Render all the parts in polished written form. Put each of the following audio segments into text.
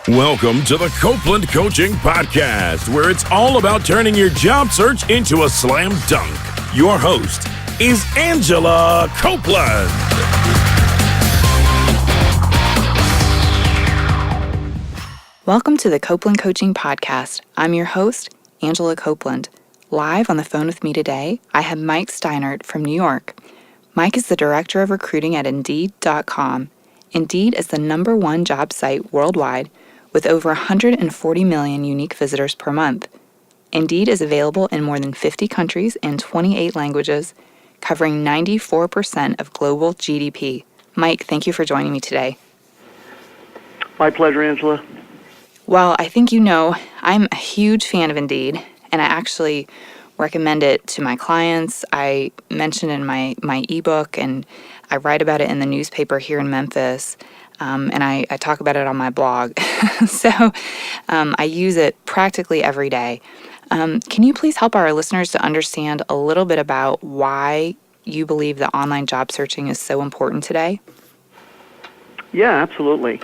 Welcome to the Copeland Coaching Podcast, where it's all about turning your job search into a slam dunk. Your host is Angela Copeland. Welcome to the Copeland Coaching Podcast. I'm your host, Angela Copeland. Live on the phone with me today, I have Mike Steinerd from New York. Mike is the Director of Recruiting at Indeed.com. Indeed is the #1 job site worldwide with over 140 million unique visitors per month. Indeed is available in more than 50 countries and 28 languages, covering 94% of global GDP. Mike, thank you for joining me today. My pleasure, Angela. Well, I think you know I'm a huge fan of Indeed, and I actually recommend it to my clients. I mention in my ebook, and I write about it in the newspaper here in Memphis, and I talk about it on my blog. So I use it practically every day. Can you please help our listeners to understand a little bit about why you believe that online job searching is so important today? Yeah, absolutely.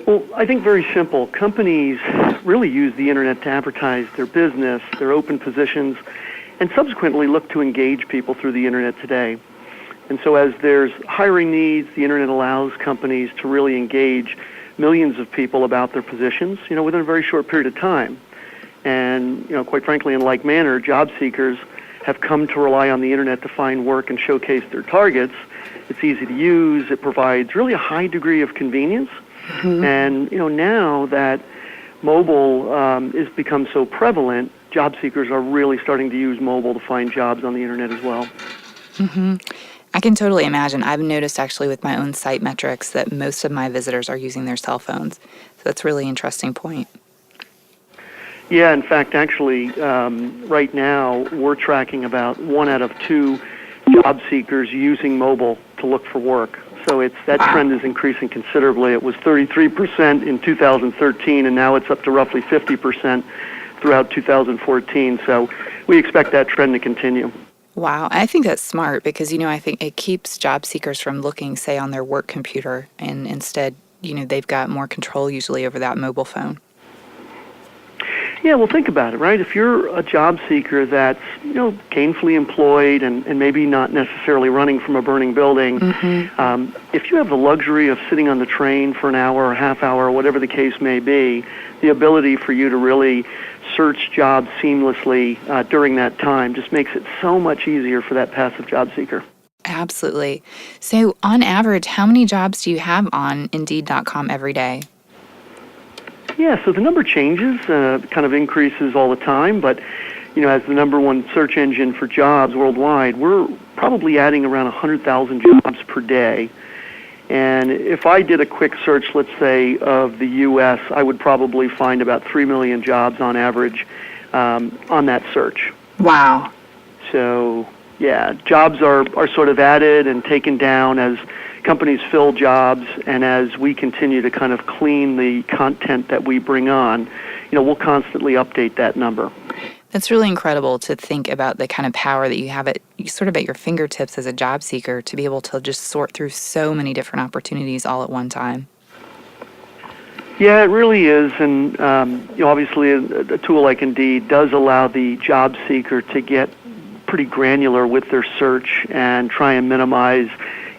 Well, I think very simple. Companies really use the internet to advertise their business, their open positions, and subsequently look to engage people through the internet today. And so as there's hiring needs, the internet allows companies to really engage millions of people about their positions, within a very short period of time. And, quite frankly, in like manner, job seekers have come to rely on the internet to find work and showcase their targets. It's easy to use. It provides really a high degree of convenience. Mm-hmm. And, now that mobile has become so prevalent, job seekers are really starting to use mobile to find jobs on the internet as well. Mm-hmm. I can totally imagine. I've noticed actually with my own site metrics that most of my visitors are using their cell phones. So that's a really interesting point. Yeah, in fact, actually, right now we're tracking about 1 out of 2 job seekers using mobile to look for work. So that trend is increasing considerably. It was 33% in 2013, and now it's up to roughly 50% throughout 2014. So we expect that trend to continue. Wow. I think that's smart because, I think it keeps job seekers from looking, say, on their work computer, and instead, they've got more control usually over that mobile phone. Yeah, well, think about it, right? If you're a job seeker that's, gainfully employed and maybe not necessarily running from a burning building, mm-hmm. If you have the luxury of sitting on the train for an hour or half hour, or whatever the case may be, the ability for you to really search jobs seamlessly during that time just makes it so much easier for that passive job seeker. Absolutely. So on average, how many jobs do you have on Indeed.com every day? Yeah, so the number changes, kind of increases all the time, but, as the #1 search engine for jobs worldwide, we're probably adding around 100,000 jobs per day. And if I did a quick search, let's say, of the U.S., I would probably find about 3 million jobs on average on that search. Wow. So, yeah, jobs are sort of added and taken down as companies fill jobs, and as we continue to kind of clean the content that we bring on, we'll constantly update that number. That's really incredible to think about the kind of power that you have at your fingertips as a job seeker to be able to just sort through so many different opportunities all at one time. Yeah, it really is, and obviously a tool like Indeed does allow the job seeker to get pretty granular with their search and try and minimize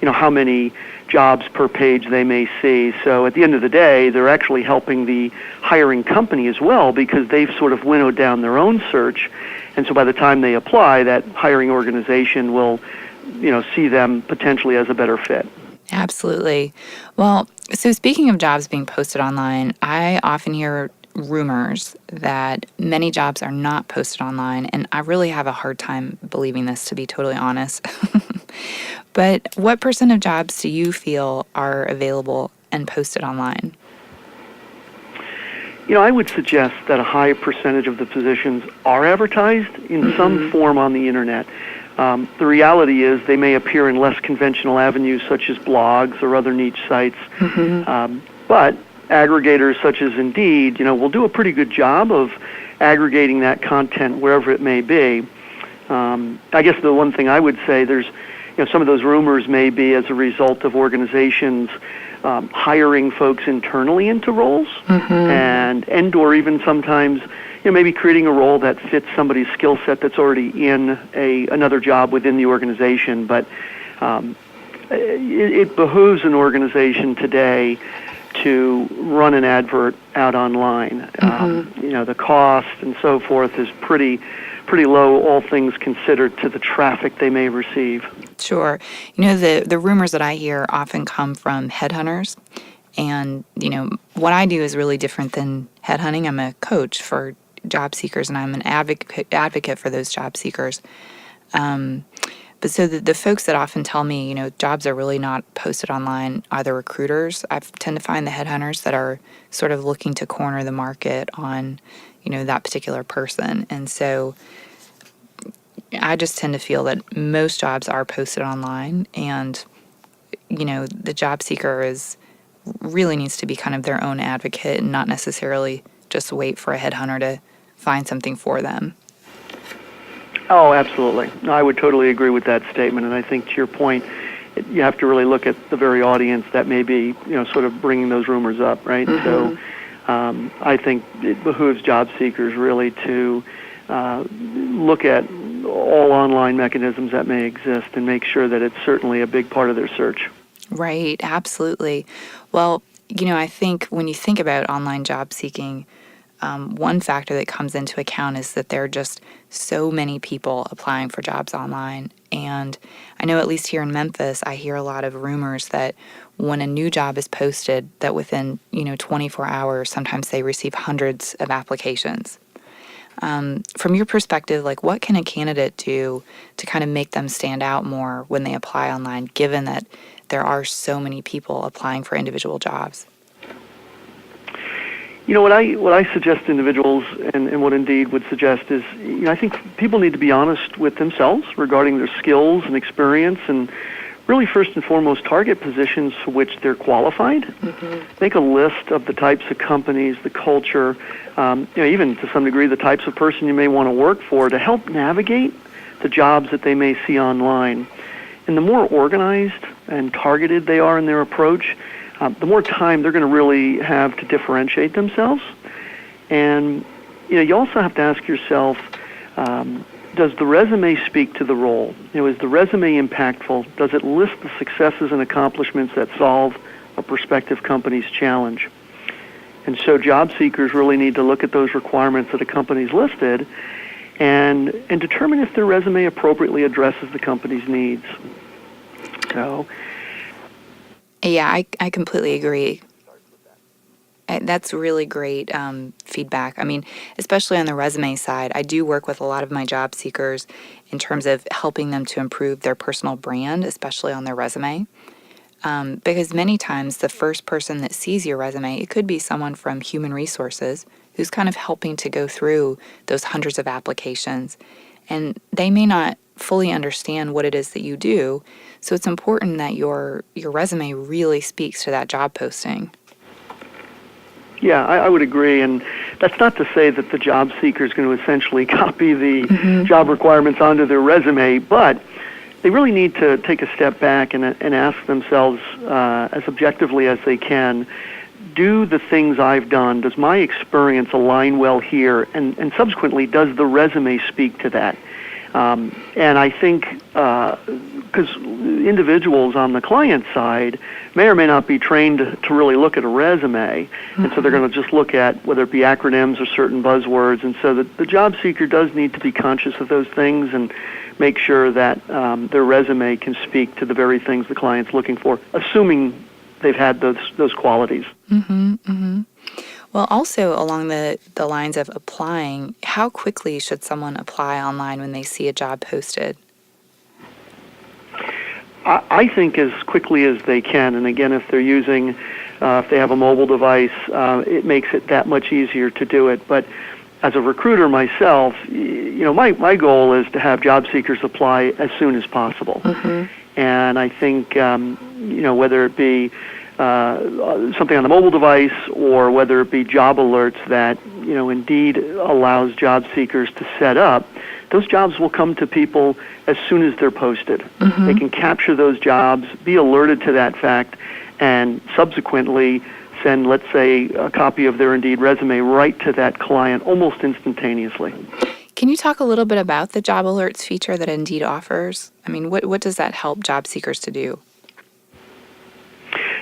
how many jobs per page they may see. So at the end of the day, they're actually helping the hiring company as well because they've sort of winnowed down their own search. And so by the time they apply, that hiring organization will, see them potentially as a better fit. Absolutely. Well, so speaking of jobs being posted online, I often hear rumors that many jobs are not posted online, and I really have a hard time believing this, to be totally honest. But what % of jobs do you feel are available and posted online? I would suggest that a high percentage of the positions are advertised in mm-hmm. some form on the internet. The reality is they may appear in less conventional avenues such as blogs or other niche sites. Mm-hmm. But aggregators such as Indeed, will do a pretty good job of aggregating that content wherever it may be. I guess the one thing I would say, there's, some of those rumors may be as a result of organizations hiring folks internally into roles, and or even sometimes, maybe creating a role that fits somebody's skill set that's already in another job within the organization. But it behooves an organization today to run an advert out online. The cost and so forth is pretty low, all things considered, to the traffic they may receive. Sure. The rumors that I hear often come from headhunters. And, what I do is really different than headhunting. I'm a coach for job seekers, and I'm an advocate for those job seekers. But so the folks that often tell me, jobs are really not posted online are the recruiters. I tend to find the headhunters that are sort of looking to corner the market on, that particular person. And so I just tend to feel that most jobs are posted online, and, the job seeker really needs to be kind of their own advocate and not necessarily just wait for a headhunter to find something for them. Oh, absolutely. No, I would totally agree with that statement, and I think to your point, you have to really look at the very audience that may be, sort of bringing those rumors up, right? So I think it behooves job seekers really to look at all online mechanisms that may exist and make sure that it's certainly a big part of their search. Right, absolutely. Well, I think when you think about online job seeking, one factor that comes into account is that there are just so many people applying for jobs online. And I know at least here in Memphis, I hear a lot of rumors that when a new job is posted, that within, 24 hours, sometimes they receive hundreds of applications. From your perspective, what can a candidate do to kind of make them stand out more when they apply online, given that there are so many people applying for individual jobs? What I suggest to individuals, and what Indeed would suggest is, I think people need to be honest with themselves regarding their skills and experience, and really first and foremost target positions for which they're qualified. Make a list of the types of companies, the culture, even to some degree the types of person you may want to work for to help navigate the jobs that they may see online. And the more organized and targeted they are in their approach, the more time they're going to really have to differentiate themselves. And you also have to ask yourself, does the resume speak to the role? Is the resume impactful? Does it list the successes and accomplishments that solve a prospective company's challenge? And so job seekers really need to look at those requirements that a company's listed and determine if their resume appropriately addresses the company's needs. So, yeah, I completely agree. That's really great feedback. I mean, especially on the resume side, I do work with a lot of my job seekers in terms of helping them to improve their personal brand, especially on their resume. Because many times the first person that sees your resume, it could be someone from human resources who's kind of helping to go through those hundreds of applications. And they may not fully understand what it is that you do. So it's important that your resume really speaks to that job posting. Yeah, I would agree, and that's not to say that the job seeker is going to essentially copy the job requirements onto their resume, but they really need to take a step back and ask themselves as objectively as they can, do the things I've done, does my experience align well here, and subsequently, does the resume speak to that? And I think because individuals on the client side may or may not be trained to really look at a resume, and so they're going to just look at whether it be acronyms or certain buzzwords, and so the job seeker does need to be conscious of those things and make sure that their resume can speak to the very things the client's looking for, assuming they've had those qualities. Well, also along the lines of applying, how quickly should someone apply online when they see a job posted? I think as quickly as they can, and again, if they're using, if they have a mobile device, it makes it that much easier to do it. But as a recruiter myself, my goal is to have job seekers apply as soon as possible. And I think, whether it be something on the mobile device, or whether it be job alerts that Indeed allows job seekers to set up, those jobs will come to people as soon as they're posted. Mm-hmm. They can capture those jobs, be alerted to that fact, and subsequently send, let's say, a copy of their Indeed resume right to that client almost instantaneously. Can you talk a little bit about the job alerts feature that Indeed offers? I mean, what does that help job seekers to do?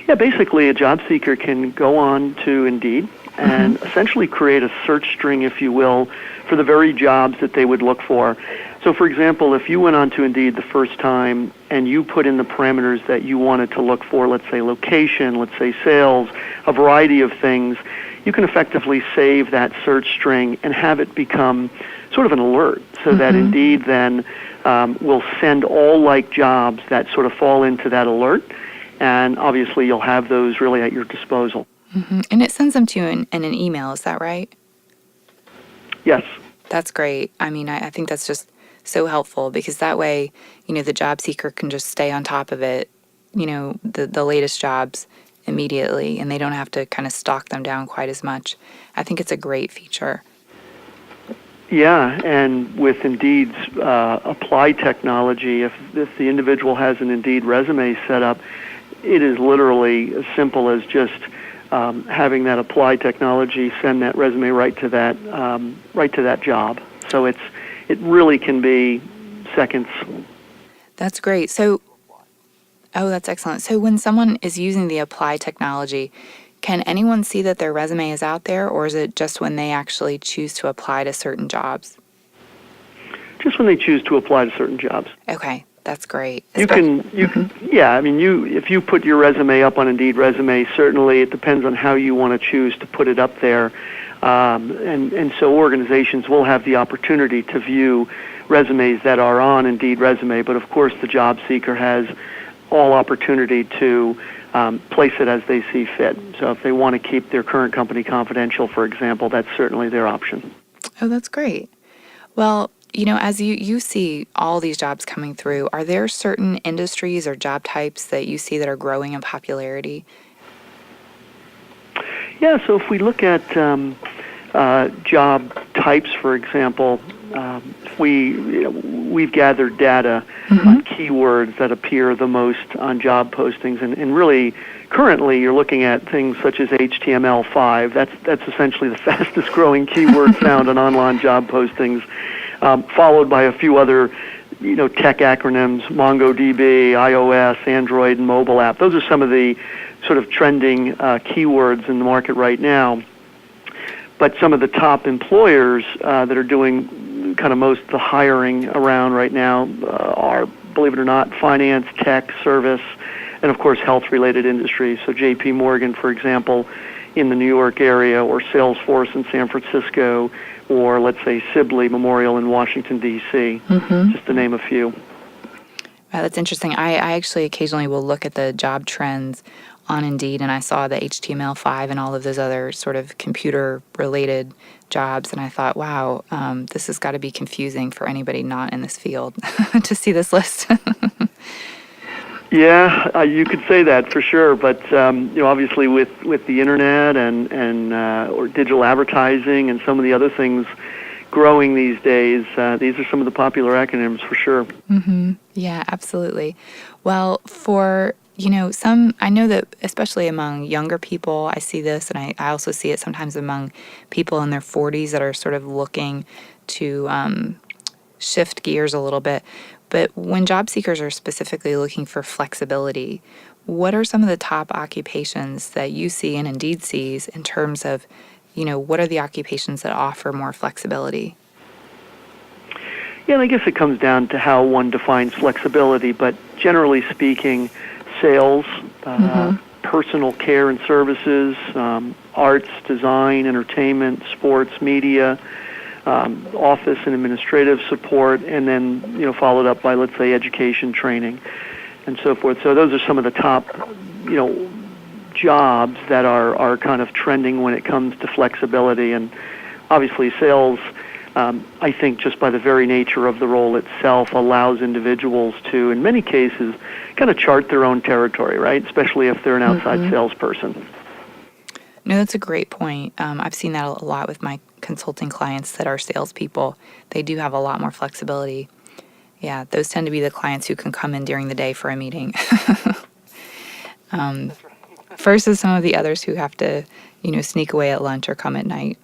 Yeah, basically a job seeker can go on to Indeed and essentially create a search string, if you will, for the very jobs that they would look for. So, for example, if you went on to Indeed the first time and you put in the parameters that you wanted to look for, let's say location, let's say sales, a variety of things, you can effectively save that search string and have it become sort of an alert so that Indeed then will send all like jobs that sort of fall into that alert. And obviously you'll have those really at your disposal. Mm-hmm. And it sends them to you in an email, is that right? Yes. That's great. I mean, I think that's just so helpful because that way, the job seeker can just stay on top of it, the latest jobs immediately, and they don't have to kind of stalk them down quite as much. I think it's a great feature. Yeah, and with Indeed's apply technology, if the individual has an Indeed resume set up, it is literally as simple as just having that apply technology send that resume right to that job. So it really can be seconds. That's great. So, that's excellent. So when someone is using the apply technology, can anyone see that their resume is out there, or is it just when they actually choose to apply to certain jobs? Just when they choose to apply to certain jobs. Okay, that's great. You can, yeah. I mean, if you put your resume up on Indeed Resume, certainly it depends on how you want to choose to put it up there, and so organizations will have the opportunity to view resumes that are on Indeed Resume. But of course, the job seeker has all opportunity to place it as they see fit. So if they want to keep their current company confidential, for example, that's certainly their option. Oh, that's great. Well, as you see all these jobs coming through, are there certain industries or job types that you see that are growing in popularity? Yeah, so if we look at job types, for example, we've gathered data on keywords that appear the most on job postings, and really currently you're looking at things such as HTML5. That's essentially the fastest growing keyword found on online job postings, followed by a few other tech acronyms: MongoDB, iOS, Android, and mobile app. Those are some of the sort of trending keywords in the market right now. But some of the top employers that are doing kind of most of the hiring around right now are, believe it or not, finance, tech, service, and of course health-related industries. So J.P. Morgan, for example, in the New York area, or Salesforce in San Francisco, or let's say Sibley Memorial in Washington, D.C., just to name a few. Wow, that's interesting. I actually occasionally will look at the job trends on Indeed, and I saw the HTML5 and all of those other sort of computer-related jobs, and I thought, wow, this has got to be confusing for anybody not in this field to see this list. Yeah, you could say that for sure, but obviously with the internet and or digital advertising and some of the other things growing these days, these are some of the popular acronyms for sure. Yeah, absolutely. Well, for I know that especially among younger people, I see this, and I also see it sometimes among people in their 40s that are sort of looking to shift gears a little bit. But when job seekers are specifically looking for flexibility, what are some of the top occupations that you see and Indeed sees in terms of, what are the occupations that offer more flexibility? Yeah, and I guess it comes down to how one defines flexibility, but generally speaking, sales, personal care and services, arts, design, entertainment, sports, media, office and administrative support, and then followed up by, let's say, education, training, and so forth. So those are some of the top jobs that are kind of trending when it comes to flexibility. And obviously sales I think just by the very nature of the role itself allows individuals to, in many cases, kind of chart their own territory, right? Especially if they're an outside salesperson. No, that's a great point. I've seen that a lot with my consulting clients that are salespeople. They do have a lot more flexibility. Yeah, those tend to be the clients who can come in during the day for a meeting. Versus some of the others who have to, sneak away at lunch or come at night.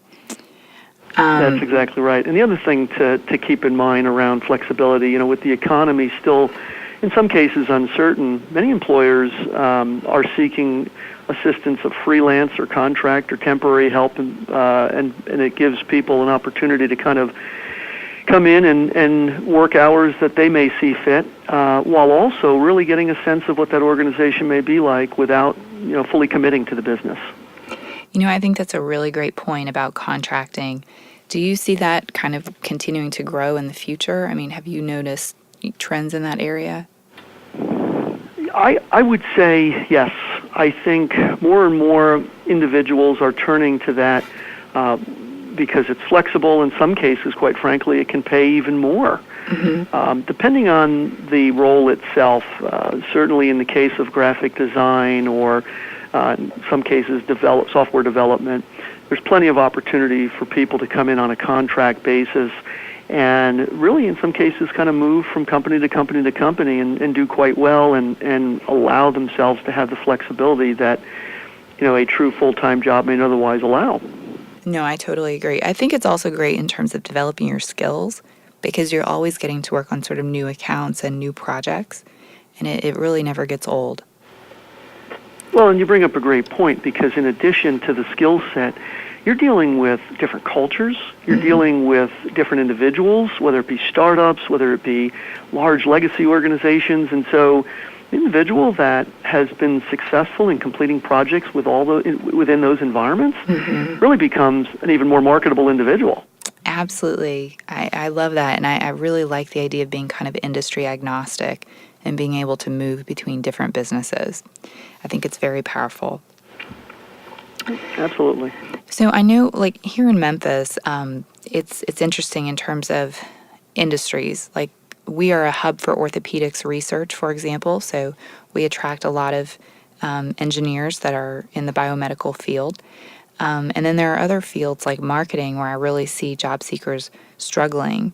That's exactly right. And the other thing to keep in mind around flexibility, with the economy still, in some cases, uncertain, many employers are seeking assistance of freelance or contract or temporary help, and it gives people an opportunity to kind of come in and work hours that they may see fit, while also really getting a sense of what that organization may be like without, fully committing to the business. I think that's a really great point about contracting. Do you see that kind of continuing to grow in the future? I mean, have you noticed trends in that area? I would say yes. I think more and more individuals are turning to that because it's flexible. In some cases, quite frankly, it can pay even more. Depending on the role itself, certainly in the case of graphic design or in some cases software development, there's plenty of opportunity for people to come in on a contract basis and really in some cases kind of move from company to company to company and do quite well and allow themselves to have the flexibility that a true full-time job may otherwise allow. No, I totally agree. I think it's also great in terms of developing your skills because you're always getting to work on sort of new accounts and new projects, and it really never gets old. Well, and you bring up a great point because in addition to the skill set, you're dealing with different cultures, you're dealing with different individuals, whether it be startups, whether it be large legacy organizations, and so the individual that has been successful in completing projects within those environments really becomes an even more marketable individual. Absolutely. I love that, and I really like the idea of being kind of industry agnostic and being able to move between different businesses. I think it's very powerful. Absolutely. So I know, like here in Memphis, it's interesting in terms of industries. Like we are a hub for orthopedics research, for example. So we attract a lot of engineers that are in the biomedical field. And then there are other fields like marketing where I really see job seekers struggling.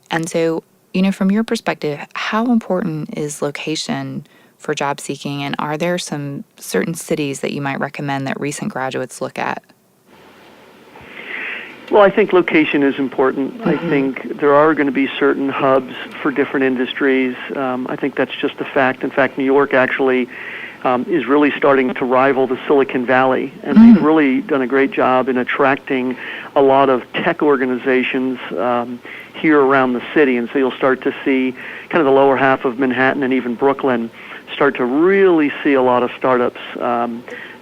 And so, from your perspective, how important is location for job seeking? And are there some certain cities that you might recommend that recent graduates look at? Well, I think location is important. I think there are going to be certain hubs for different industries. I think that's just a fact. In fact, New York actually is really starting to rival the Silicon Valley, and they've really done a great job in attracting a lot of tech organizations here around the city. And so you'll start to see kind of the lower half of Manhattan and even Brooklyn start to really see a lot of startups.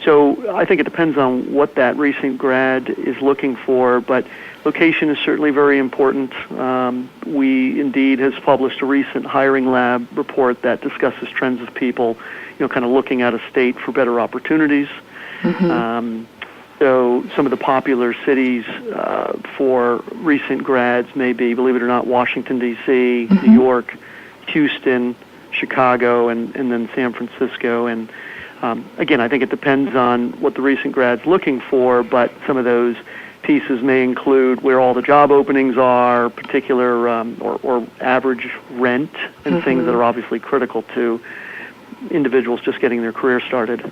So I think it depends on what that recent grad is looking for, but location is certainly very important. We indeed has published a recent hiring lab report that discusses trends of people, kind of looking at a state for better opportunities. So some of the popular cities for recent grads may be, believe it or not, Washington, D.C., New York, Houston, Chicago, and then San Francisco. And again, I think it depends on what the recent grad's looking for, but some of those pieces may include where all the job openings are, particular or average rent, and things that are obviously critical to individuals just getting their career started.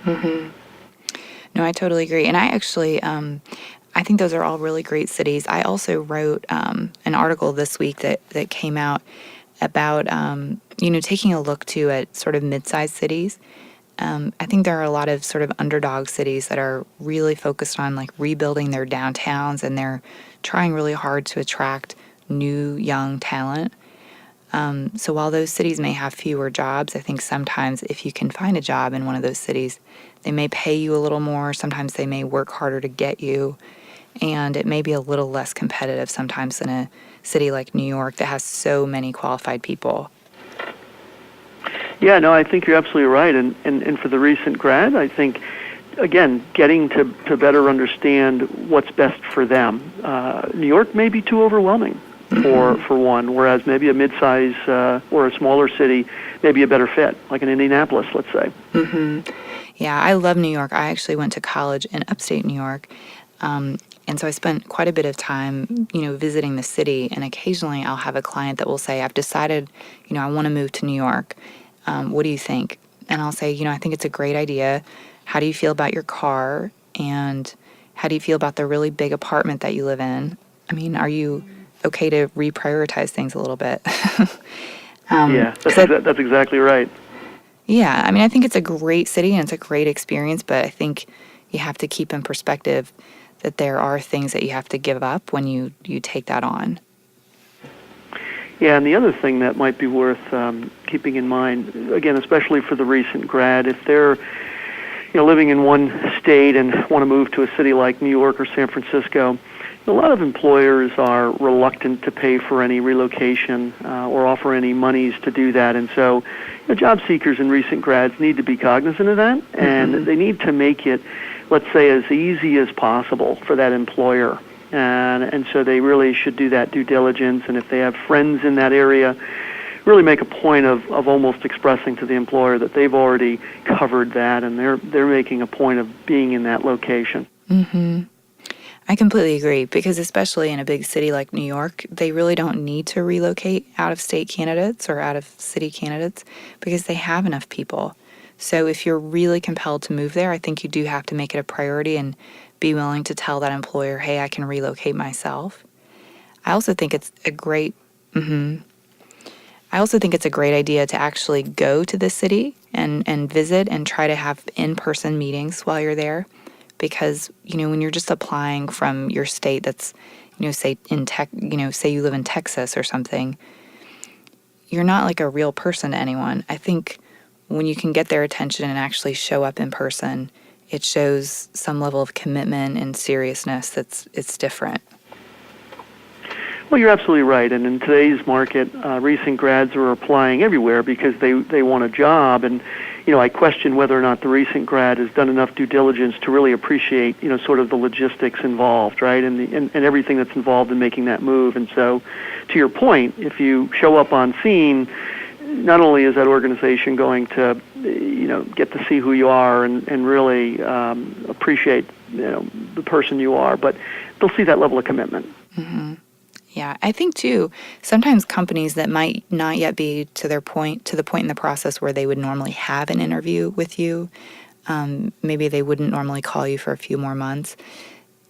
No, I totally agree. And I actually, I think those are all really great cities. I also wrote an article this week that came out about, taking a look, too, at sort of mid-sized cities. I think there are a lot of sort of underdog cities that are really focused on, like, rebuilding their downtowns, and they're trying really hard to attract new, young talent. So while those cities may have fewer jobs, I think sometimes if you can find a job in one of those cities, they may pay you a little more. Sometimes they may work harder to get you. And it may be a little less competitive sometimes than a city like New York that has so many qualified people. Yeah, no, I think you're absolutely right. And for the recent grad, I think again, getting to better understand what's best for them. New York may be too overwhelming for one, whereas maybe a mid-size or a smaller city may be a better fit, like in Indianapolis, let's say. Yeah, I love New York. I actually went to college in upstate New York. And so I spent quite a bit of time, visiting the city. And occasionally I'll have a client that will say, I've decided, I want to move to New York. What do you think? And I'll say, I think it's a great idea. How do you feel about your car? And how do you feel about the really big apartment that you live in? I mean, are you okay to reprioritize things a little bit? Yeah, that's exactly right. Yeah, I mean, I think it's a great city and it's a great experience, but I think you have to keep in perspective that there are things that you have to give up when you take that on. Yeah, and the other thing that might be worth keeping in mind, again, especially for the recent grad, if they're living in one state and want to move to a city like New York or San Francisco, a lot of employers are reluctant to pay for any relocation or offer any monies to do that. And so job seekers and recent grads need to be cognizant of that, and they need to make it, let's say, as easy as possible for that employer. And so they really should do that due diligence, and if they have friends in that area, really make a point of almost expressing to the employer that they've already covered that, and they're making a point of being in that location. I completely agree, because especially in a big city like New York, they really don't need to relocate out-of-state candidates or out-of-city candidates because they have enough people. So if you're really compelled to move there, I think you do have to make it a priority and be willing to tell that employer, hey, I can relocate myself. I also think it's a great idea to actually go to the city and visit and try to have in-person meetings while you're there. Because, when you're just applying from your state that's, say you live in Texas or something, you're not like a real person to anyone. I think when you can get their attention and actually show up in person, it shows some level of commitment and seriousness it's different. Well, you're absolutely right. And in today's market, recent grads are applying everywhere because they want a job. And I question whether or not the recent grad has done enough due diligence to really appreciate, sort of the logistics involved, right, and everything that's involved in making that move. And so, to your point, if you show up on scene, not only is that organization going to, get to see who you are and really appreciate, the person you are, but they'll see that level of commitment. Yeah, I think too, sometimes companies that might not yet be to the point in the process where they would normally have an interview with you, maybe they wouldn't normally call you for a few more months.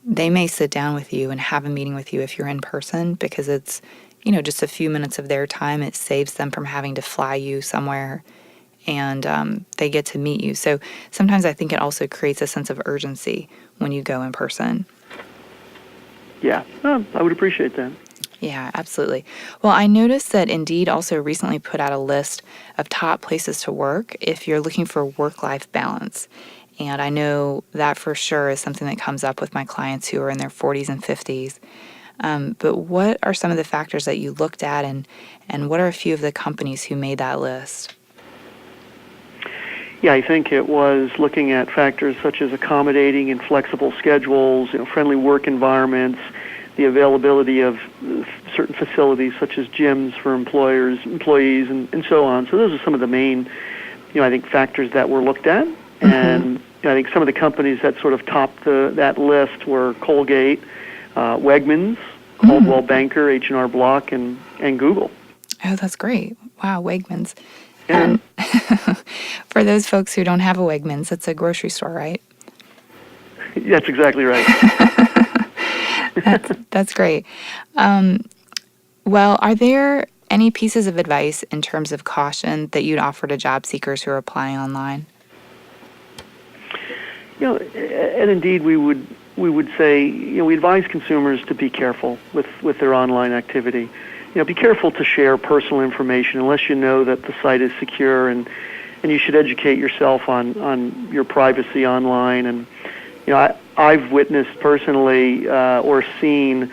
They may sit down with you and have a meeting with you if you're in person because it's, just a few minutes of their time. It saves them from having to fly you somewhere, and they get to meet you. So sometimes I think it also creates a sense of urgency when you go in person. Yeah, I would appreciate that. Yeah, absolutely. Well, I noticed that Indeed also recently put out a list of top places to work if you're looking for work-life balance. And I know that for sure is something that comes up with my clients who are in their 40s and 50s. But what are some of the factors that you looked at, and what are a few of the companies who made that list? Yeah, I think it was looking at factors such as accommodating and flexible schedules, friendly work environments, the availability of certain facilities such as gyms for employees, and so on. So those are some of the main, I think, factors that were looked at. And I think some of the companies that sort of topped that list were Colgate, Wegmans, Coldwell Banker, H&R Block, and Google. Oh, that's great. Wow, Wegmans. Yeah. And for those folks who don't have a Wegmans, it's a grocery store, right? That's exactly right. That's great. Well, are there any pieces of advice in terms of caution that you'd offer to job seekers who are applying online? And indeed, we would say, we advise consumers to be careful with their online activity. Be careful to share personal information unless you know that the site is secure, and you should educate yourself on your privacy online. And I've witnessed personally or seen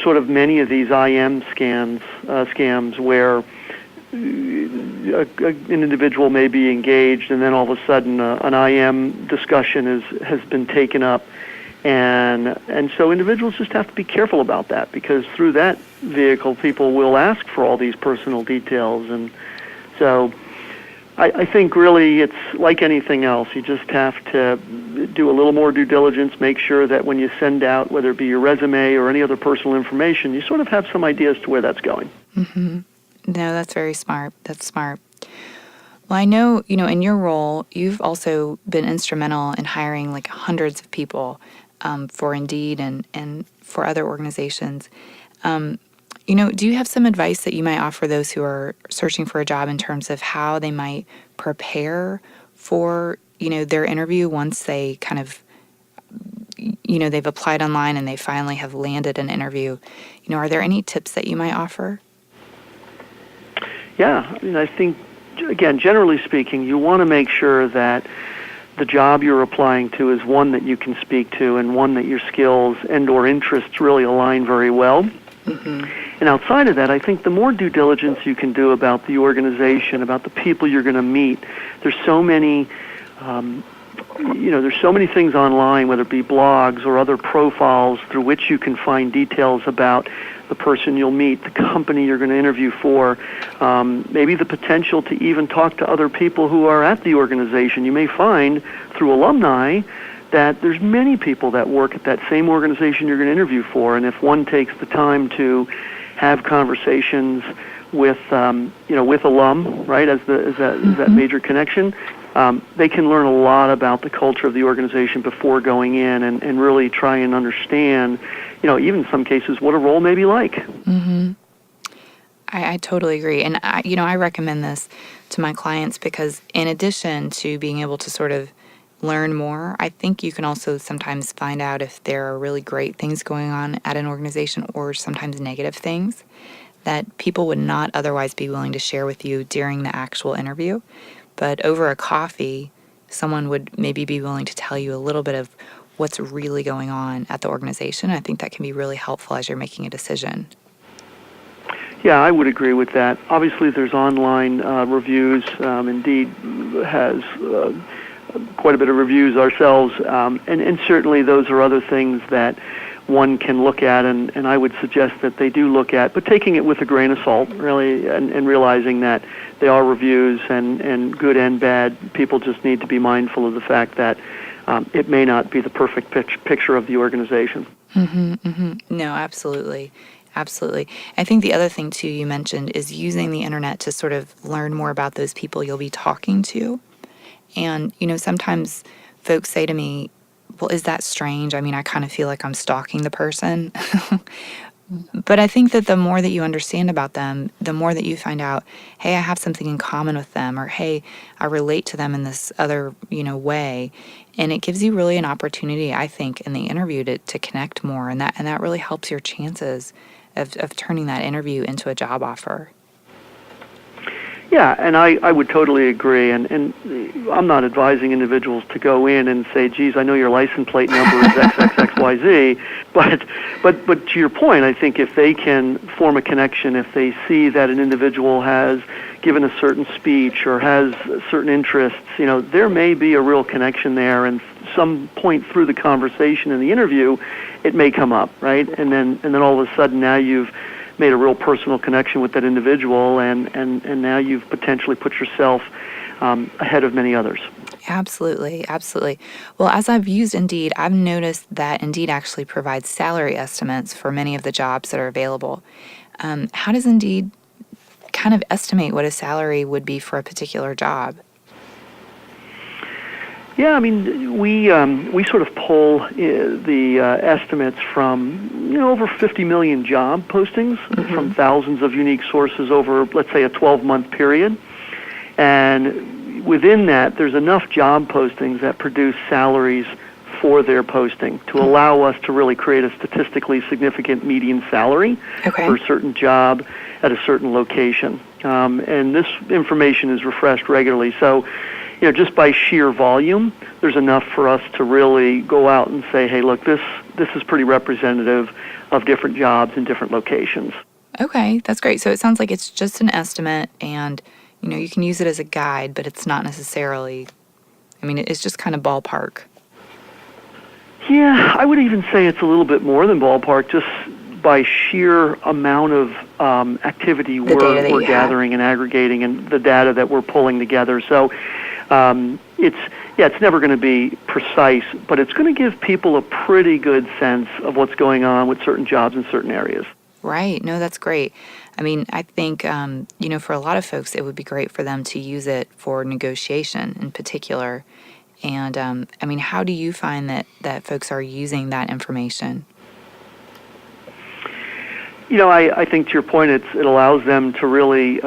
sort of many of these IM scams where an individual may be engaged, and then all of a sudden an IM discussion has been taken up. And so individuals just have to be careful about that, because through that vehicle, people will ask for all these personal details. And so I think really it's like anything else. You just have to do a little more due diligence, make sure that when you send out, whether it be your resume or any other personal information, you sort of have some idea as to where that's going. Mm-hmm. No, that's very smart. That's smart. Well, I know, in your role, you've also been instrumental in hiring like hundreds of people for Indeed and for other organizations. Do you have some advice that you might offer those who are searching for a job in terms of how they might prepare for, their interview once they kind of, they've applied online and they finally have landed an interview? Are there any tips that you might offer? Yeah, I think, again, generally speaking, you want to make sure that the job you're applying to is one that you can speak to and one that your skills and or interests really align very well. Mm-hmm. And outside of that, I think the more due diligence you can do about the organization, about the people you're going to meet, there's so many, there's so many things online, whether it be blogs or other profiles through which you can find details about the person you'll meet, the company you're going to interview for, maybe the potential to even talk to other people who are at the organization. You may find through alumni that there's many people that work at that same organization you're going to interview for, and if one takes the time to have conversations with, with alum, right, as that major connection, they can learn a lot about the culture of the organization before going in and really try and understand, even in some cases, what a role may be like. Mm-hmm. I totally agree. And, I recommend this to my clients because in addition to being able to sort of learn more, I think you can also sometimes find out if there are really great things going on at an organization or sometimes negative things that people would not otherwise be willing to share with you during the actual interview. But over a coffee, someone would maybe be willing to tell you a little bit of what's really going on at the organization. I think that can be really helpful as you're making a decision. Yeah, I would agree with that. Obviously, there's online reviews. Indeed has quite a bit of reviews ourselves, and certainly those are other things that one can look at, and I would suggest that they do look at, but taking it with a grain of salt, really, and realizing that they are reviews, and good and bad. People just need to be mindful of the fact that it may not be the perfect picture of the organization. Mm-hmm, mm-hmm. No, absolutely. Absolutely. I think the other thing, too, you mentioned is using the internet to sort of learn more about those people you'll be talking to. And, sometimes folks say to me, well, is that strange? I mean, I kind of feel like I'm stalking the person. But I think that the more that you understand about them, the more that you find out, hey, I have something in common with them, or hey, I relate to them in this other, way. And it gives you really an opportunity, I think, in the interview to connect more. And that really helps your chances of turning that interview into a job offer. Yeah, and I would totally agree, and I'm not advising individuals to go in and say, geez, I know your license plate number is XXXYZ, but to your point, I think if they can form a connection, if they see that an individual has given a certain speech or has certain interests, there may be a real connection there, and some point through the conversation in the interview, it may come up, right? And then all of a sudden now you've made a real personal connection with that individual, and now you've potentially put yourself ahead of many others. Absolutely, absolutely. Well, as I've used Indeed, I've noticed that Indeed actually provides salary estimates for many of the jobs that are available. How does Indeed kind of estimate what a salary would be for a particular job? Yeah, I mean, we sort of pull the estimates from, over 50 million job postings from thousands of unique sources over, let's say, a 12-month period. And within that, there's enough job postings that produce salaries for their posting to allow us to really create a statistically significant median salary for a certain job at a certain location. And this information is refreshed regularly. So, just by sheer volume, there's enough for us to really go out and say, hey, look, this is pretty representative of different jobs in different locations. Okay, that's great. So it sounds like it's just an estimate, and you can use it as a guide, but it's not necessarily, it's just kind of ballpark. Yeah, I would even say it's a little bit more than ballpark, just by sheer amount of activity we're gathering and aggregating and the data that we're pulling together. So it's never going to be precise, but it's going to give people a pretty good sense of what's going on with certain jobs in certain areas. Right. No, that's great. I think, for a lot of folks, it would be great for them to use it for negotiation in particular. And, how do you find that folks are using that information? I think to your point, it allows them to really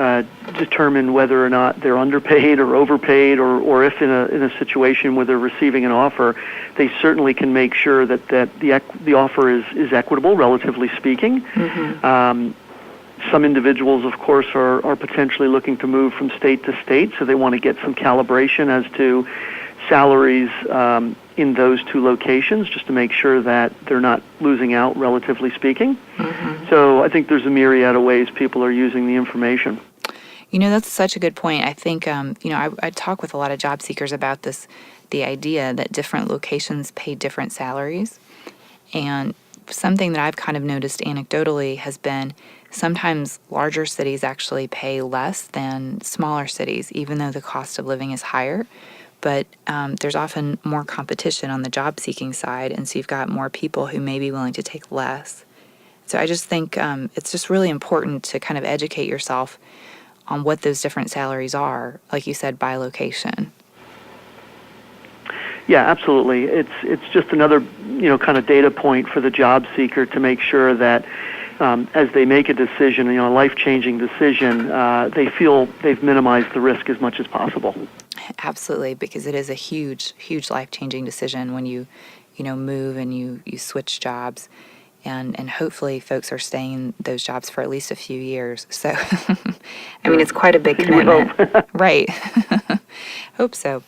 determine whether or not they're underpaid or overpaid, or if in a situation where they're receiving an offer, they certainly can make sure that the offer is equitable, relatively speaking. Mm-hmm. Some individuals, of course, are potentially looking to move from state to state, so they want to get some calibration as to salaries in those two locations, just to make sure that they're not losing out, relatively speaking. Mm-hmm. So I think there's a myriad of ways people are using the information. That's such a good point. I think, I talk with a lot of job seekers about the idea that different locations pay different salaries. And something that I've kind of noticed anecdotally has been sometimes larger cities actually pay less than smaller cities, even though the cost of living is higher. But there's often more competition on the job-seeking side, and so you've got more people who may be willing to take less. So I just think it's just really important to kind of educate yourself on what those different salaries are, like you said, by location. Yeah, absolutely. It's just another kind of data point for the job seeker to make sure that as they make a decision, a life-changing decision, they feel they've minimized the risk as much as possible. Absolutely, because it is a huge, huge life-changing decision when you move and you switch jobs. And hopefully folks are staying in those jobs for at least a few years. So, it's quite a big commitment. Right. Hope so.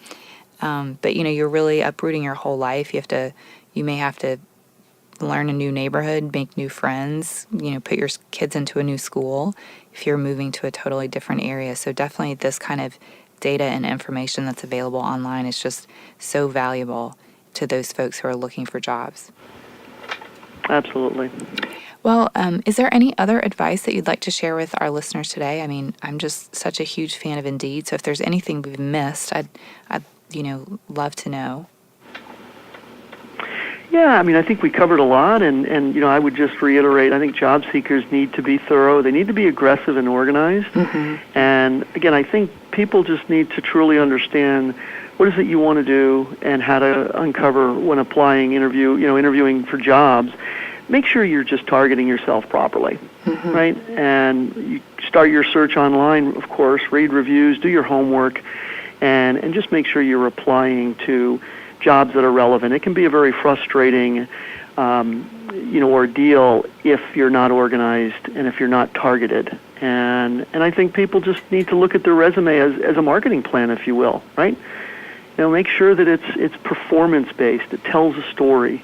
But, you're really uprooting your whole life. You may have to learn a new neighborhood, make new friends, put your kids into a new school if you're moving to a totally different area. So definitely this kind of data and information that's available online is just so valuable to those folks who are looking for jobs. Absolutely. Well, is there any other advice that you'd like to share with our listeners today? I'm just such a huge fan of Indeed, so if there's anything we've missed, I'd love to know. Yeah, I think we covered a lot, and I would just reiterate, I think job seekers need to be thorough. They need to be aggressive and organized. Mm-hmm. And again, I think people just need to truly understand what is it you want to do and how to uncover when interviewing for jobs. Make sure you're just targeting yourself properly, mm-hmm. right? And you start your search online, of course, read reviews, do your homework, and just make sure you're applying to jobs that are relevant. It can be a very frustrating, ordeal if you're not organized and if you're not targeted. And I think people just need to look at their resume as a marketing plan, if you will, right? Make sure that it's performance-based. It tells a story,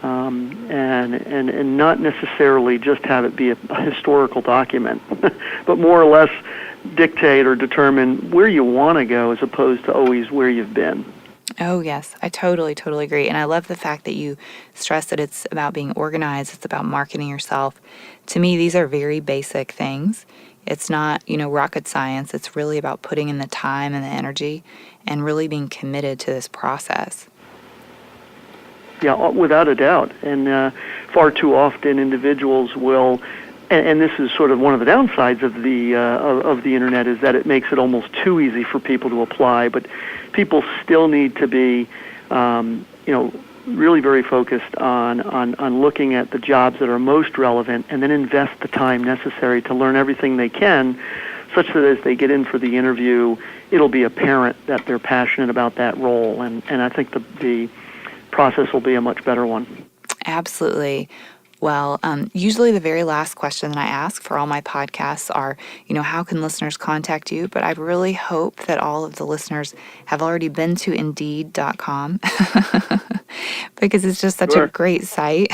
and not necessarily just have it be a historical document, but more or less dictate or determine where you want to go as opposed to always where you've been. Oh, yes. I totally agree. And I love the fact that you stress that it's about being organized. It's about marketing yourself. To me, these are very basic things. It's not, rocket science. It's really about putting in the time and the energy and really being committed to this process. Yeah, without a doubt. And far too often individuals will, and this is sort of one of the downsides of the internet, is that it makes it almost too easy for people to apply. But people still need to be, really very focused on looking at the jobs that are most relevant, and then invest the time necessary to learn everything they can, such that as they get in for the interview, it'll be apparent that they're passionate about that role. And I think the process will be a much better one. Absolutely. Well, usually the very last question that I ask for all my podcasts are, how can listeners contact you? But I really hope that all of the listeners have already been to Indeed.com because it's just such a great site.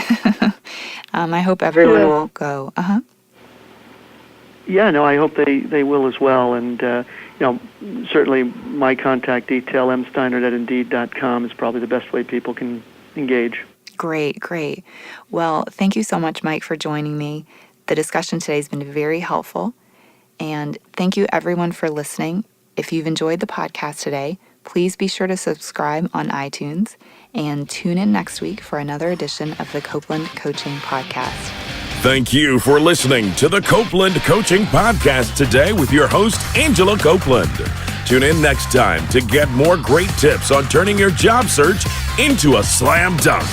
I hope everyone will go. Uh-huh. Yeah, no, I hope they will as well. And, certainly my contact detail, msteinerd@indeed.com, is probably the best way people can engage. Great, great. Well, thank you so much, Mike, for joining me. The discussion today has been very helpful. And thank you, everyone, for listening. If you've enjoyed the podcast today, please be sure to subscribe on iTunes and tune in next week for another edition of the Copeland Coaching Podcast. Thank you for listening to the Copeland Coaching Podcast today with your host, Angela Copeland. Tune in next time to get more great tips on turning your job search into a slam dunk.